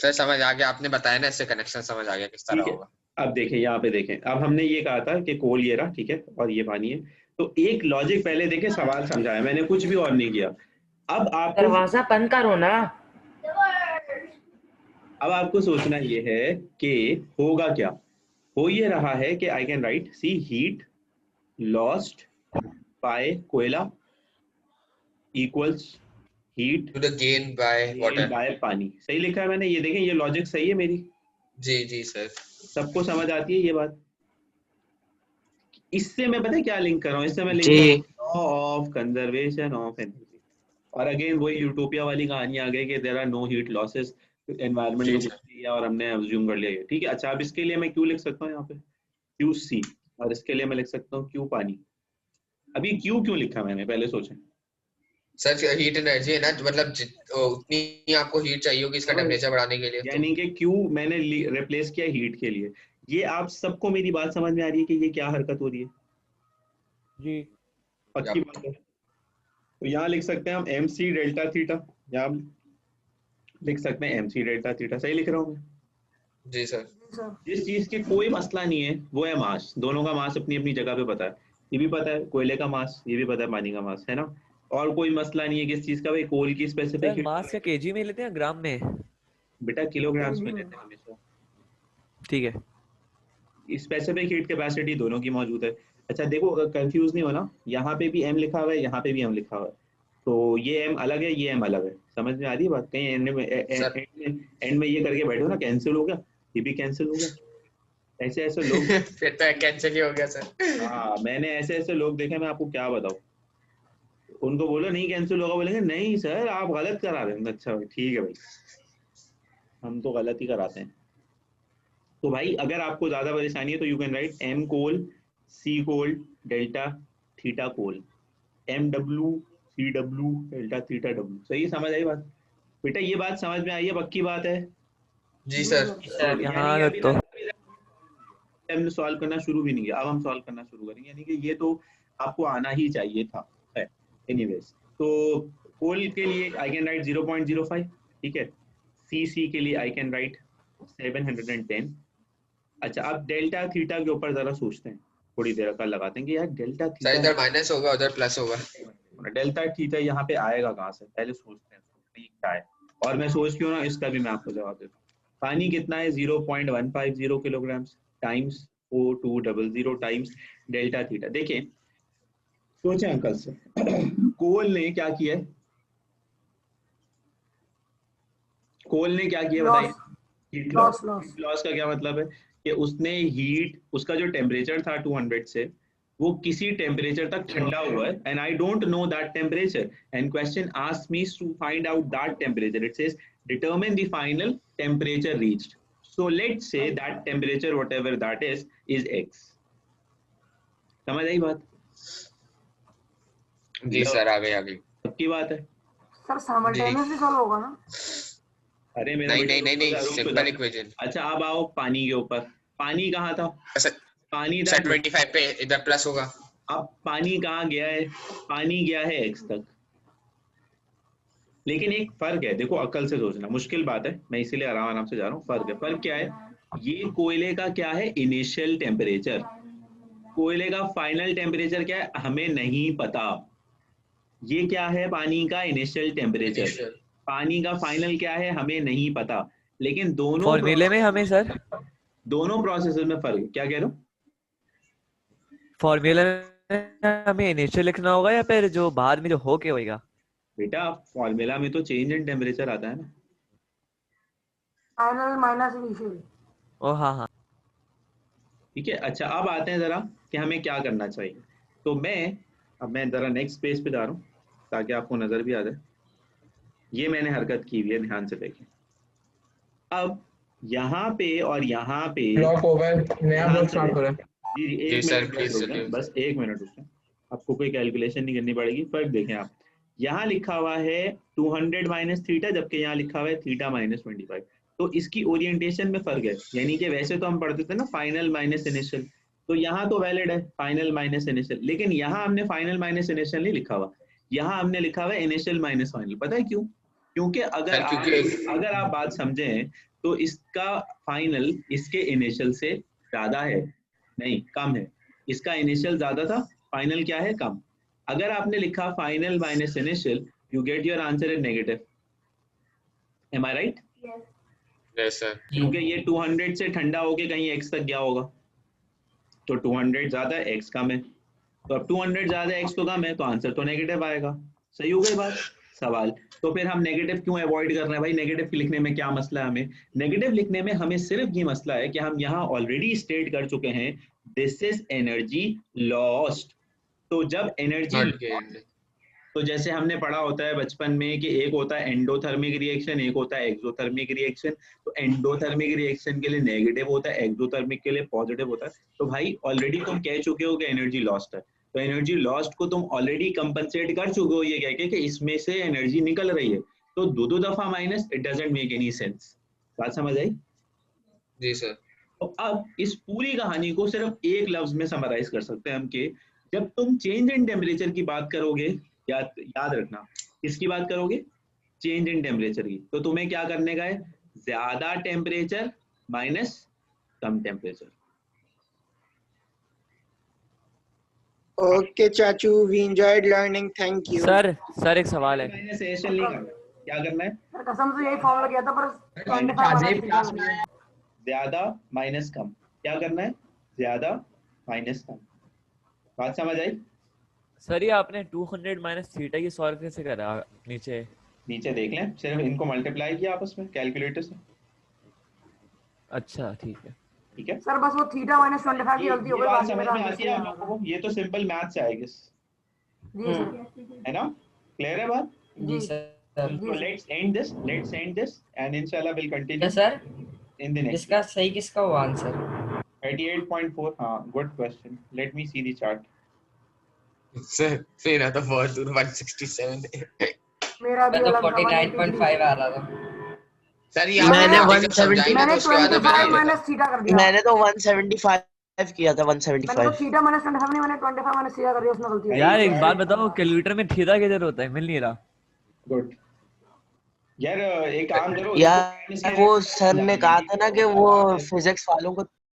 Sir समझ आ गया, आपने बताया ना, इससे कनेक्शन समझ आ गया किस तरह ठीक है, होगा। अब देखें यहाँ पे देखें, अब हमने ये कहा था कि कोल ये रहा, ठीक है, और ये पानी है। तो एक लॉजिक पहले देखें, सवाल समझाया मैंने, कुछ भी और नहीं किया। अब आपको दरवाजा बंद करो ना। अब आपको सोचना ये है कि होगा क्या। हो ये रहा है कि I can write see heat lost by कोयला equals heat to the gain by water. By पानी। सही लिखा है मैंने, ये देखें, ये लॉजिक सही है मेरी, जी जी सर। सबको समझ आती है ये बात। इससे मैं पता है क्या लिंक कर रहा हूँ, इससे मैं लिंक कर जी। रहा हूँ law of conservation of energy. और अगेन वही यूटोपिया वाली कहानी आ गई कि there are no heat losses, environment जी में सर। कुछ नहीं है और हमने अज्यूम कर लिया है। ठीक है, अच्छा अब इसके लिए मैं क्यू लिख सकता हूँ यहाँ पे, क्यू सी, और इसके लिए मैं लिख सकता हूँ क्यू पानी। अभी क्यू क्यों लिखा मैंने, पहले सोचें। सर हीट एनर्जी है ना, मतलब उतनी आपको हीट चाहिए होगी इसका टेम्परेचर बढ़ाने के लिए, तो यानी कि क्यू मैंने रिप्लेस किया हीट के लिए। ये आप सबको मेरी बात समझ में आ रही है कि ये क्या हरकत हो रही है? जी। पक्की बात है। तो यहाँ लिख सकते हैं हम एम सी डेल्टा थीटा, यहाँ लिख सकते हैं एम सी डेल्टा थीटा। सही लिख रहा हूँ मैं? जी सर। जिस चीज के कोई मसला नहीं है वो है मास। दोनों का मास अपनी अपनी जगह पे पता है, ये भी पता है कोयले का मास, ये भी पता है पानी का मास, है ना। और कोई मसला नहीं है किस चीज का, भाई कोल की स्पेसिफिक सर हीट। मास क्या केजी में लेते हैं ग्राम में? बेटा किलोग्राम्स में लेते हैं हमेशा। ठीक है। स्पेसिफिक हीट कैपेसिटी दोनों की मौजूद है। अच्छा देखो, कंफ्यूज नहीं होना, यहाँ पे भी एम लिखा हुआ है, यहाँ पे भी एम लिखा हुआ है। तो ये एम अलग है, ये एम अलग है। समझ में आ रही है बात? कहीं सर एंड में ये करके बैठो ना कैंसिल हो गया, ये भी कैंसिल हो गया। ऐसे ऐसे लोग फिर तो कैंसिल ही हो गया सर। हाँ, मैंने ऐसे ऐसे लोग देखे, मैं आपको क्या बताऊं। उनको बोलो नहीं कैंसिल होगा, बोलेंगे नहीं सर आप गलत करा रहे हैं। अच्छा भाई ठीक है भाई, हम तो गलत ही कराते हैं। तो भाई अगर आपको ज्यादा परेशानी है तो you can write M coal C coal delta theta coal, M W C W delta theta W. सही समझ आई बात? बेटा ये बात समझ में आई है, पक्की बात है? जी सर। सर यानी कि यहाँ अभी तो तक हमने सॉल्व करना शुरू भी नहीं किया, अब हम सॉल्व करना शुरू करेंगे। यानी कि ये तो आपको आना ही चाहिए था। एनीवेज, तो कोल के लिए आई कैन राइट 0.05, ठीक है। सी के लिए आई कैन राइट 710। अच्छा अब डेल्टा थीटा के ऊपर जरा सोचते हैं, थोड़ी देर का लगाते हैं कि यार डेल्टा सर थीटा, इधर माइनस होगा उधर प्लस होगा। डेल्टा थीटा यहाँ पे आएगा कहाँ से, पहले सोचते हैं इसको, ये क्या है। और मैं सोच क्यों ना, इसका भी मैं आपको जवाब देता हूँ। पानी कितना है, 0.150 kilogram times O200 times delta theta. देखिए सोचे अंकल से, कोल ने क्या किया है, कोल ने क्या किया बताइए। Heat loss. हीट लॉस का क्या मतलब है कि उसने हीट, उसका जो टेम्परेचर था 200 से, वो किसी टेम्परेचर तक ठंडा हुआ है, and I don't know that temperature, and question asks me to find out that temperature. It says determine the final temperature reached, so let's say that temperature whatever that is x। समझ आई बात? जी sir आ गई आ गई। सबकी बात है। Sir simultaneously solve होगा ना? अरे मेरा नहीं बेटा नहीं नहीं रुक तो नहीं, जा, रुक तो सिंपल जा। इक्वेशन। अच्छा अब आओ पानी के ऊपर। पानी कहाँ था? सर पानी था 25 पे इधर प्लस होगा। अब पानी कहाँ गया है? पानी गया है x तक। लेकिन एक फर्क है, देखो अकल से सोचना, मुश्किल बात है, मैं इसीलिए आराम आराम से जा रहा हूँ। फर्क है, फर्क क्या है, ये कोयले का क्या है, इनिशियल टेम्परेचर। कोयले का फाइनल टेम्परेचर क्या है हमें नहीं पता। ये क्या है, पानी का इनिशियल टेम्परेचर। इनिशियल। पानी का फाइनल क्या है हमें नहीं पता। लेकिन फॉर्मूले में हमें सर, दोनों प्रोसेस में फर्क है। क्या कह रहे हो? फॉर्मूले में हमें इनिशियल लिखना होगा या फिर जो बाद में जो हो के होएगा? बेटा फॉर्मूला में तो चेंज इन टेम्परेचर आता है ना। Final minus initial. ओ हाँ हाँ। ठीक है, अच्छा अब आते हैं जरा कि हमें क्या करना चाहिए। तो मैं जरा नेक्स्ट पेज पे जा रहा हूँ ताकि आपको नजर भी आ जाए। ये मैंने हरकत की हुई है, ध्यान से देखें। अब यहाँ पे और यहाँ पे ब्लॉक ओवर नया ब्लॉक स्टार्ट करें। जी जी एक सर मिनट प्लीज रुक जाएं, चलिए। बस एक मिनट रुक जाएं। आपको कोई कैलकुलेशन नहीं करनी पड़ेगी। फर्क देखें आप, यहाँ लिखा हुआ है 200 माइनस थीटा, जबकि यहाँ लिखा हुआ है थीटा माइनस 25। तो इसकी ओरिएंटेशन में फर्क है। यानी कि वैसे तो हम पढ़ते थे ना फाइनल माइनस इनिशियल, तो यहाँ तो वैलिड है फाइनल माइनस इनिशियल, लेकिन यहाँ हमने फाइनल माइनस इनिशियल नहीं लिखा हुआ, यहाँ हमने लिखा हुआ है इनिशियल माइनस फाइनल। पता है क्यों? क्योंकि सर क्योंकि अगर आप बात समझें तो इसका फाइनल इसके इनिशियल से ज्यादा है, नहीं कम है। इसका इनिशियल ज्यादा था, फाइनल क्या है, कम। अगर आपने लिखा final minus initial, you get your answer in negative. Am I right? Yes sir, क्योंकि ये 200 से ठंडा होके कहीं x तक गया होगा, तो 200 ज्यादा है, x कम है। तो अब 200 ज्यादा है, x तो कम है, तो आंसर तो नेगेटिव आएगा। सही हो गई बात? सवाल तो फिर हम नेगेटिव क्यों अवॉइड कर रहे हैं भाई? नेगेटिव लिखने में क्या मसला है हमें? नेगेटिव लिखने में हमें सिर्फ ये मसला है कि हम यहाँ ऑलरेडी स्टेट कर चुके हैं दिस इज एनर्जी लॉस्ट। तो जब एनर्जी, नॉट गेन्ड। तो जैसे हमने पढ़ा होता है बचपन में कि एक होता है एंडोथर्मिक रिएक्शन, एक होता है एक्सोथर्मिक रिएक्शन। तो एंडोथर्मिक रिएक्शन के लिए नेगेटिव होता है, एक्सोथर्मिक के लिए पॉजिटिव होता है। तो भाई ऑलरेडी तुम कह चुके हो कि एनर्जी लॉस्ट है, तो एनर्जी लॉस्ट को तुम ऑलरेडी कंपनसेट कर चुके हो ये कह के कि इसमें से एनर्जी निकल रही है। तो दो दफा minus, it doesn't make any sense. बात समझ आई? जी सर। तो अब इस पूरी कहानी को सिर्फ एक लफ्ज में समराइज कर सकते हैं हम कि जब तुम चेंज इन टेम्परेचर की बात करोगे, याद रखना किसकी बात करोगे? चेंज इन टेम्परेचर की। तो तुम्हें क्या करने का है? ज्यादा टेम्परेचर माइनस कम टेम्परेचर। ओके चाचू, we enjoyed learning, thank you. Sir एक सवाल है। माइनस एशन नहीं करना, क्या करना है? सर कसम से यही फॉर्मूला किया था, पर 25 क्लास में ज्यादा माइनस कम। क्या करना है? ज्यादा माइनस कम। बात समझ आई? सर ये आपने 200 माइनस थीटा की सॉल्व कैसे करा? नीचे देख लें, सिर्फ इनको मल्टीप्लाई किया आपस में कैलकुलेटर से। अच्छा ठीक है। सर बस वो थीटा माइनस 25 की गलती हो गई, बात बाकी समझ मेरा में आंसर आती सही है है। आप लोगों को? ये तो सिंपल मैथ से आएगी, जी सर। है ना? क्लियर है बात? जी sir So let's end this and inshallah we'll continue sir in the next. इसका सही किसका हुआ आंसर? 38.4. हाँ, good question. Let me see the chart. Sir फिर आता बहुत दूर 167 मेरा भी मैं तो अलग था 49.5 आ रहा था। सर ये आपने मैंने जब समझाई ना तो उसके बाद 25 माइनस थीटा कर दिया। मैंने तो 175 किया था, मैंने तो 175। थीटा माइनस 25 नहीं, मैंने 25 माइनस थीटा कर दिया, उसमें गलती है। यार एक बात बताओ, कैलकुलेटर में थीटा किधर होता है? मिल नहीं रहा। Good. यार एक काम करो, यार वो सर ने कहा था ना कि वो फिजिक्स वालों को